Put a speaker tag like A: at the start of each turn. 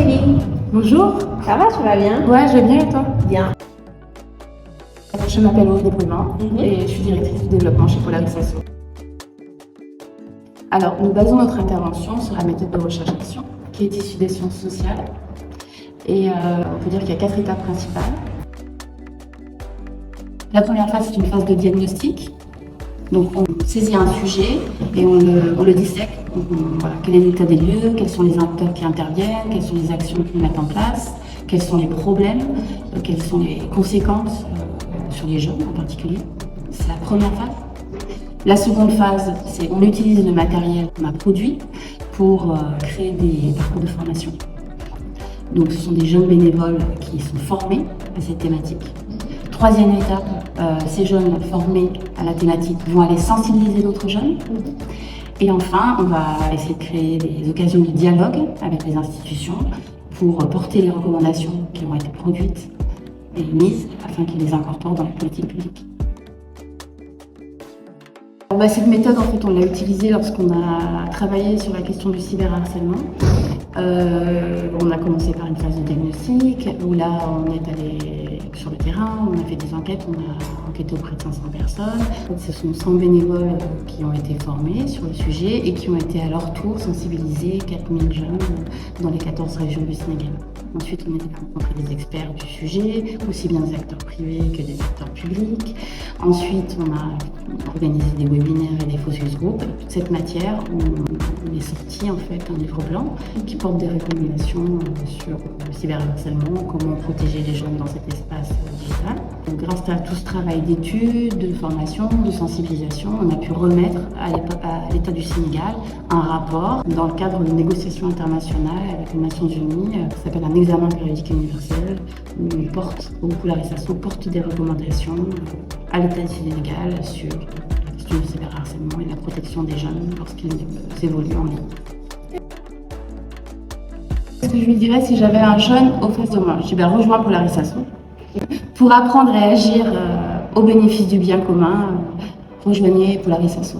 A: Aurélie.
B: Bonjour.
A: Ça va, tu vas bien?
B: Ouais, je vais bien et toi?
A: Bien.
B: Je m'appelle Aurélie Brumand et je suis directrice du développement chez Polaris Asso. Alors, nous basons notre intervention sur la méthode de recherche-action qui est issue des sciences sociales. Et on peut dire qu'il y a 4 étapes principales. La première phase, c'est une phase de diagnostic. Donc, on saisit un sujet et on le dissèque. Voilà, quel est l'état des lieux, quels sont les acteurs qui interviennent, quelles sont les actions qu'ils mettent en place, quels sont les problèmes, quelles sont les conséquences sur les jeunes en particulier. C'est la première phase. La seconde phase, c'est on utilise le matériel qu'on a produit pour créer des parcours de formation. Donc, ce sont des jeunes bénévoles qui sont formés à cette thématique. Troisième étape, ces jeunes formés à la thématique vont aller sensibiliser d'autres jeunes. Et enfin, on va essayer de créer des occasions de dialogue avec les institutions pour porter les recommandations qui ont été produites et mises afin qu'ils les incorporent dans la politique publique. Cette méthode, en fait, on l'a utilisée lorsqu'on a travaillé sur la question du cyberharcèlement. On a commencé par une phase de diagnostic où là, on est allé sur le terrain, on a fait des enquêtes, on a enquêté auprès de 500 personnes. Ce sont 100 bénévoles qui ont été formés sur le sujet et qui ont été à leur tour sensibilisés 4000 jeunes dans les 14 régions du Sénégal. Ensuite, on a rencontré des experts du sujet, aussi bien des acteurs privés que des acteurs publics. Ensuite, on a organisé des webinaires et des focus group. Toute cette matière, on est sorti en fait un livre blanc qui porte des recommandations sur le cyberharcèlement, comment protéger les jeunes dans cet espace digital. Donc, grâce à tout ce travail d'études, de formation, de sensibilisation, on a pu remettre à l'État du Sénégal un rapport dans le cadre de négociations internationales avec les Nations Unies qui s'appelle un examen périodique universel où Polaris Asso porte des recommandations à l'État du Sénégal sur la question du cyberharcèlement et la protection des jeunes lorsqu'ils évoluent en ligne. Ce que je lui dirais si j'avais un jeune au face de moi, je dirais rejoins Polaris Asso. Pour apprendre et agir au bénéfice du bien commun, rejoignez Polaris Asso.